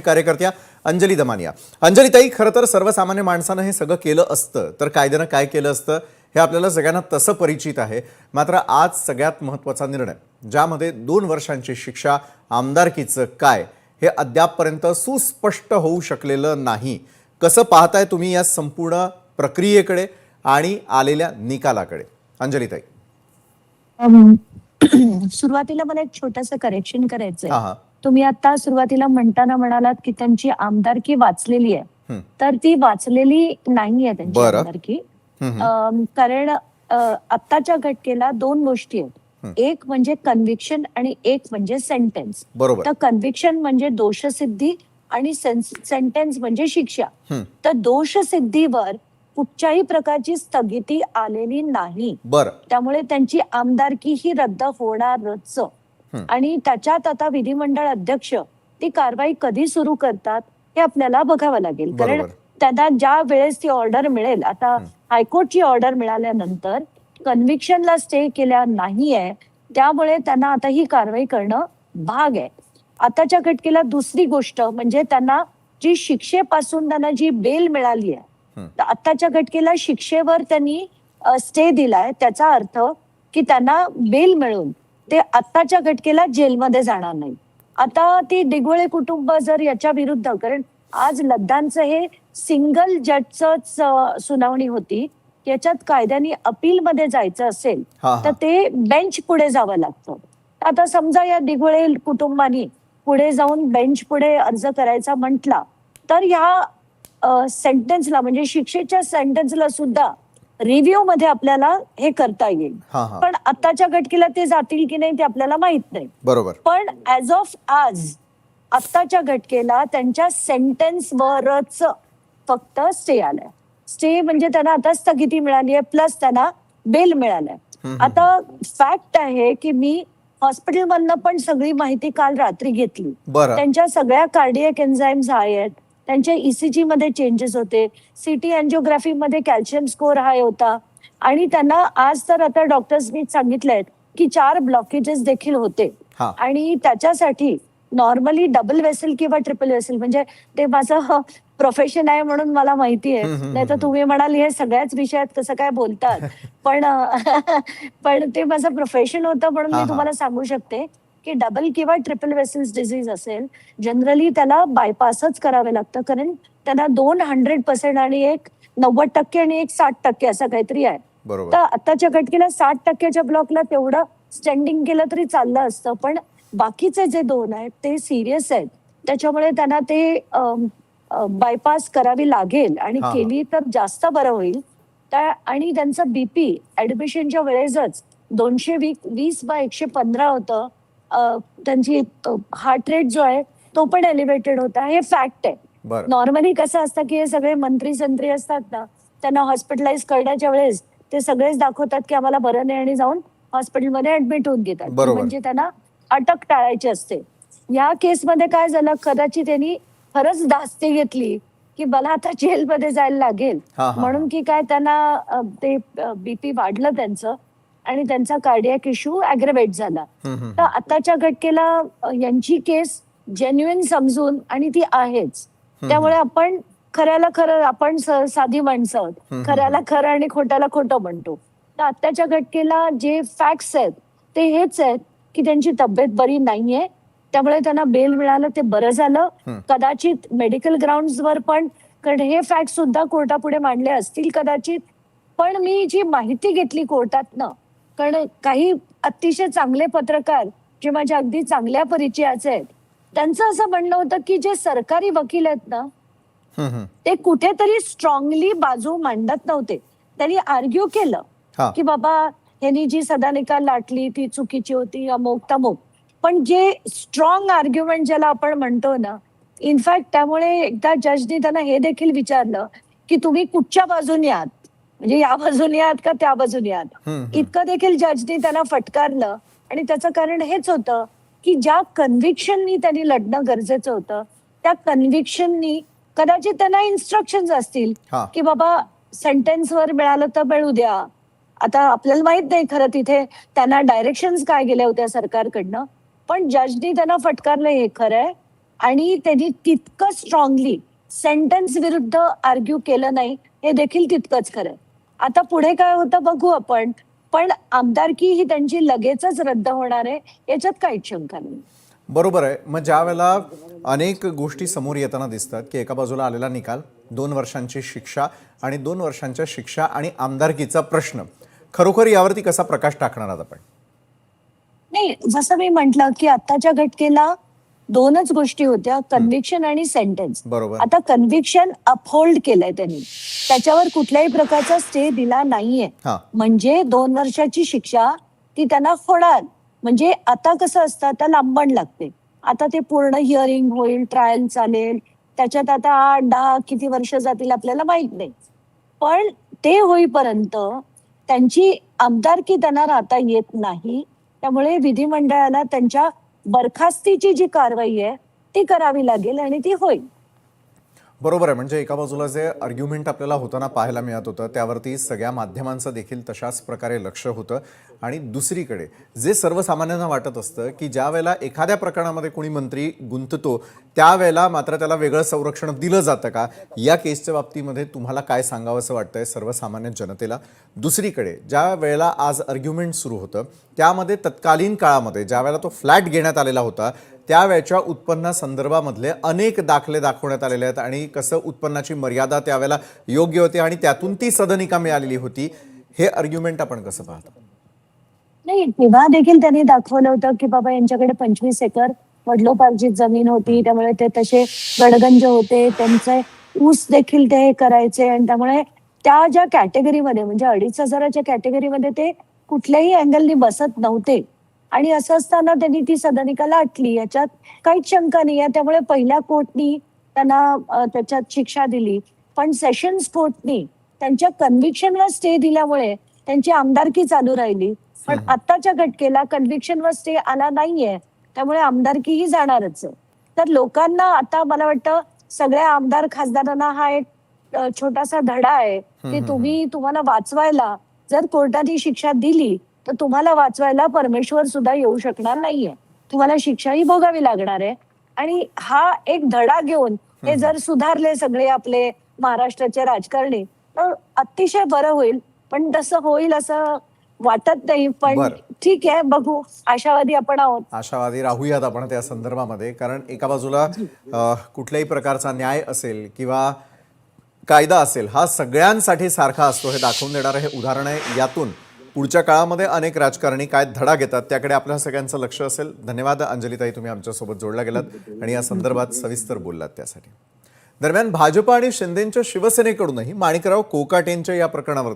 कार्यकर्त्या अंजली दमानिया. अंजली ताई, खरं तर सर्वसामान्य माणसानं हे सगळं केलं असतं तर कायद्यानं काय केलं असतं हे आपल्याला सगळ्यांना तसं परिचित आहे. मात्र आज सगळ्यात महत्त्वाचा निर्णय, ज्यामध्ये 2 वर्षांची शिक्षा, आमदारकीचं काय हे अद्यापपर्यंत सुस्पष्ट होऊ शकलेलं नाही. कसं पाहताय तुम्ही या संपूर्ण प्रक्रियेकडे आणि आलेल्या निकालाकडे, अंजली ताई? सुरुवातीला मला एक छोटंसं करेक्शन करायचंय. हा. तुम्ही आता सुरुवातीला म्हणताना म्हणालात की त्यांची आमदारकी वाचलेली आहे, तर ती वाचलेली नाहीये त्यांची आमदारकी. कारण आत्ताच्या घटनेला 2 गोष्टी आहेत. एक म्हणजे कन्व्हिक्शन आणि एक म्हणजे सेंटेन्स. तर कन्व्हिक्शन म्हणजे दोषसिद्धी आणि सेंटेन्स म्हणजे शिक्षा. तर दोषसिद्धीवर कुठच्याही प्रकारची स्थगिती आलेली नाही. त्यामुळे त्यांची आमदारकी ही रद्द होणारच. आणि त्याच्यात आता विधिमंडळ अध्यक्ष ती कारवाई कधी सुरू करतात हे आपल्याला बघावं लागेल. कारण त्यांना ज्या वेळेस ती ऑर्डर मिळेल, आता हायकोर्टची ऑर्डर मिळाल्यानंतर कन्व्हिक्शनला स्टे केल्या नाहीये, त्यामुळे त्यांना आता ही कारवाई करणं भाग आहे. आताच्या घटनेला दुसरी गोष्ट म्हणजे त्यांना जी शिक्षेपासून त्यांना जी बेल मिळाली आहे, आताच्या घटनेला शिक्षेवर त्यांनी स्टे दिलाय. त्याचा अर्थ की त्यांना बेल मिळून ते आत्ताच्या घटनेला जेलमध्ये जाणार नाही. आता ती दिघोळे कुटुंब जर याच्या विरुद्ध, कारण आज लद्दांचं हे सिंगल जजच सुनावणी होती, याच्यात कायद्याने अपील मध्ये जायचं असेल तर ते बेंच पुढे जावं लागतं. आता समजा या दिघोळे कुटुंबानी पुढे जाऊन बेंच पुढे अर्ज करायचा म्हटला तर या सेंटेन्सला म्हणजे शिक्षेच्या सेंटेन्सला सुद्धा रिव्ह्यू मध्ये आपल्याला हे करता येईल. पण आताच्या घटनेला ते जातील की नाही ते आपल्याला माहित नाही. पण ऍज ऑफ आज आत्ताच्या घटनेला त्यांच्या सेंटेन्स वरच फक्त स्टे आलाय. स्टे म्हणजे त्यांना आता स्थगिती मिळाली आहे, प्लस त्यांना बेल मिळालाय. आता फॅक्ट आहे की मी हॉस्पिटलमधनं पण सगळी माहिती काल रात्री घेतली. त्यांच्या सगळ्या कार्डियक एन्झाइम्स हाय आहेत, त्यांच्या ईसीजी मध्ये चेंजेस होते, सीटी अँजिओग्राफी मध्ये कॅल्शियम स्कोर हाय होता, आणि त्यांना आज तर आता डॉक्टर्सनी सांगितलंय की 4 ब्लॉकेजेस देखील होते. आणि त्याच्यासाठी नॉर्मली डबल वेसल किंवा ट्रिपल वेसल, म्हणजे ते माझं प्रोफेशन आहे म्हणून मला माहिती आहे, नाही तर तुम्ही म्हणाल हे सगळ्याच विषयात कसं काय बोलतात, पण ते माझं प्रोफेशन होतं म्हणून मी तुम्हाला सांगू शकते की डबल किंवा ट्रिपल वेसल्स डिझीज असेल जनरली त्याला बायपासच करावे लागतं, कारण त्यांना 200% आणि एक 90% आणि एक 60% असं काहीतरी आहे. तर आताच्या घटनेला 60%च्या ब्लॉकला तेवढं स्टँडिंग केलं तरी चाललं असतं, पण बाकीचे जे 2 आहेत ते सिरियस आहेत, त्याच्यामुळे त्यांना ते बायपास करावी लागेल आणि केली तर जास्त बरं होईल. आणि त्यांचं बीपी ऍडमिशनच्या वेळेसच 220/115 होतं. त्यांची हार्ट रेट जो आहे तो पण एलिव्हेटेड होता. हे फॅक्ट आहे. नॉर्मली कसं असतं की हे सगळे मंत्री संत्री असतात ना, त्यांना हॉस्पिटलाइज करण्याच्या वेळेस ते सगळेच दाखवतात की आम्हाला बरं नाही आणि जाऊन हॉस्पिटलमध्ये ऍडमिट होऊन घेतात, म्हणजे त्यांना अटक टाळायची असते. या केसमध्ये काय झालं, कदाचित त्यांनी खरंच धास्ती घेतली की मला आता जेलमध्ये जायला लागेल म्हणून की काय, त्यांना ते बीपी वाढलं त्यांचं आणि त्यांचा कार्डियक इश्यू अग्रेवेट झाला. तर आताच्या घटनेला यांची केस जेन्युइन समजून, आणि ती आहेच, त्यामुळे आपण खऱ्याला खरं, आपण साधी माणसं आहोत, खऱ्याला खरं आणि खोट्याला खोटं म्हणतो. तर आताच्या घटनेला जे फॅक्ट्स आहेत ते हेच आहेत की त्यांची तब्येत बरी नाहीये, त्यामुळे त्यांना बेल मिळालं ते बरं झालं. कदाचित मेडिकल ग्राउंड्सवर पण, कारण हे फॅक्ट सुद्धा कोर्टापुढे मांडले असतील कदाचित, पण मी जी माहिती घेतली कोर्टातनं, कारण काही अतिशय चांगले पत्रकार जे माझ्या अगदी चांगल्या परिचयाचे आहेत, त्यांचं असं म्हणणं होतं की जे सरकारी वकील आहेत ना ते कुठेतरी स्ट्रॉंगली बाजू मांडत नव्हते. त्यांनी आर्ग्यू केलं की बाबा यांनी जी सदा निकाल लाटली ती चुकीची होती, अमुक तमुक, पण जे स्ट्रॉंग आर्ग्युमेंट ज्याला आपण म्हणतो ना, इनफॅक्ट त्यामुळे एकदा जजनी त्यांना हे देखील विचारलं की तुम्ही कुठच्या बाजूने आहात, म्हणजे या बाजूने आहात का त्या बाजूने आहात, इतकं देखील जजनी त्यांना फटकारलं. आणि त्याचं कारण हेच होतं की ज्या कन्व्हिक्शननी त्यांनी लढणं गरजेचं होतं, त्या कन्व्हिक्शननी कदाचित त्यांना इन्स्ट्रक्शन्स असतील की बाबा सेंटेन्सवर मिळालं तर मिळू द्या. आता आपल्याला माहित नाही खरं तिथे त्यांना डायरेक्शन्स काय गेल्या होत्या सरकारकडनं, पण जजनी त्यांना फटकारलं हे खरंय. आणि त्यांनी तितकं स्ट्रॉंगली सेंटेन्स विरुद्ध आर्ग्यू केलं नाही, हे देखील तितकंच खरं. आता पुढे काय होतं बघू आपण, पण आमदारकी ही त्यांची लगेचच रद्द होणार आहे, याच्यात काहीच शंका नाही. बरोबर आहे. मग ज्या वेळेला अनेक गोष्टी समोर येताना दिसतात की एका बाजूला आलेला निकाल, 2 वर्षांची शिक्षा आणि 2 वर्षांच्या शिक्षा आणि आमदारकीचा प्रश्न, खरोखर यावरती कसा प्रकाश टाकणार आहात आपण? नाही, जसं मी म्हंटल की आत्ताच्या घटनेला दोनच गोष्टी होत्या, कन्व्हिक्शन आणि सेंटेन्स. बरोबर. आता कन्व्हिक्शन अपहोल्ड केलंय त्यांनी, त्याच्यावर कुठल्याही प्रकारचा स्टे दिला नाहीये. हा. म्हणजे 2 वर्षाची शिक्षा ती त्यांना होणार. म्हणजे आता कसं असतं, आता लांबण लागते. आता ते पूर्ण हिअरिंग होईल, ट्रायल चालेल, त्याच्यात आता 8-10 किती वर्ष जातील आपल्याला माहित नाही. पण ते होईपर्यंत त्यांची आमदारकी त्यांना राहता येत नाही. त्यामुळे विधिमंडळाला त्यांच्या बरखास्तीची जी कारवाई आहे ती करावी लागेल आणि ती होईल. बरोबर आहे. म्हणजे एका बाजूला जे आर्ग्युमेंट आपल्याला होताना पाहायला मिळत होतं त्यावरती सगळ्या माध्यमांचं देखील तशाच प्रकारे लक्ष होतं आणि दुसरीकडे जे सर्वसामान्यांना वाटत असतं की ज्या वेळेला एखाद्या प्रकरणामध्ये कोणी मंत्री गुंततो त्यावेळेला मात्र त्याला वेगळं संरक्षण दिलं जातं का, या केसच्या बाबतीमध्ये तुम्हाला काय सांगावंसं वाटतंय सर्वसामान्य जनतेला? दुसरीकडे ज्या वेळेला आज आर्ग्युमेंट सुरू होतं त्यामध्ये तत्कालीन काळामध्ये ज्या वेळेला तो फ्लॅट घेण्यात आलेला होता त्यावेळच्या उत्पन्नासंदर्भामधले अनेक दाखले दाखवण्यात आलेले आहेत आणि कसं उत्पन्नाची मर्यादा त्यावेळेला योग्य होती आणि त्यातून ती सदनिका मिळालेली होती. हे आर्ग्युमेंट आपण कसं पाहता? नाही, तेव्हा देखील त्यांनी दाखवलं होतं की बाबा यांच्याकडे 25 एकर वडिलोपार्जित जमीन होती, त्यामुळे ते तसे गडगंज होते, त्यांचे ऊस देखील ते करायचे आणि त्यामुळे त्या ज्या कॅटेगरीमध्ये म्हणजे 2,500च्या कॅटेगरीमध्ये ते कुठल्याही अँगलनी बसत नव्हते. आणि असं असताना त्यांनी ती सदनिका लाटली, याच्यात काहीच शंका नाही आहे. त्यामुळे पहिल्या कोर्टनी त्यांना त्याच्यात शिक्षा दिली, पण सेशन्स कोर्टनी त्यांच्या कन्व्हिक्शनवर स्टे दिल्यामुळे त्यांची आमदारकी चालू राहिली. पण आत्ताच्या घटनेला कन्व्हिक्शनवर स्टे आला नाहीये, त्यामुळे आमदारकी ही जाणारच आहे. तर लोकांना आता मला वाटतं सगळ्या आमदार खासदारांना हा एक छोटासा धडा आहे की तुम्हाला वाचवायला जर कोर्टाने शिक्षा दिली तर तुम्हाला वाचवायला परमेश्वर सुद्धा येऊ शकणार नाहीये, तुम्हाला शिक्षाही भोगावी लागणार आहे. आणि हा एक धडा घेऊन हे जर सुधारले सगळे आपले महाराष्ट्राचे राजकारणी तर अतिशय बरं होईल. पण तसं होईल असं वाटत नाही. पण बरं. ठीक आहे, बघू, आशावादी आपण आहोत. आशावादी राहूयात आपण त्या संदर्भामध्ये. कारण एका बाजूला कुठल्याही प्रकारचा न्याय असेल किंवा कायदा असेल हा सगळ्यांसाठी सारखा असतो हे दाखवून देणारं हे उदाहरण आहे. यातून पुढच्या काळामध्ये अनेक राजकारणी काय धडा घेतात त्याकडे आपल्या सगळ्यांचं लक्ष असेल. धन्यवाद अंजलीताई, तुम्ही आमच्यासोबत जोडला गेलात आणि या संदर्भात सविस्तर बोललात त्यासाठी. दरम्यान भाजप आणि शिंदेंच्या शिवसेनेकडूनही माणिकराव कोकाटेंच्या या प्रकरणावर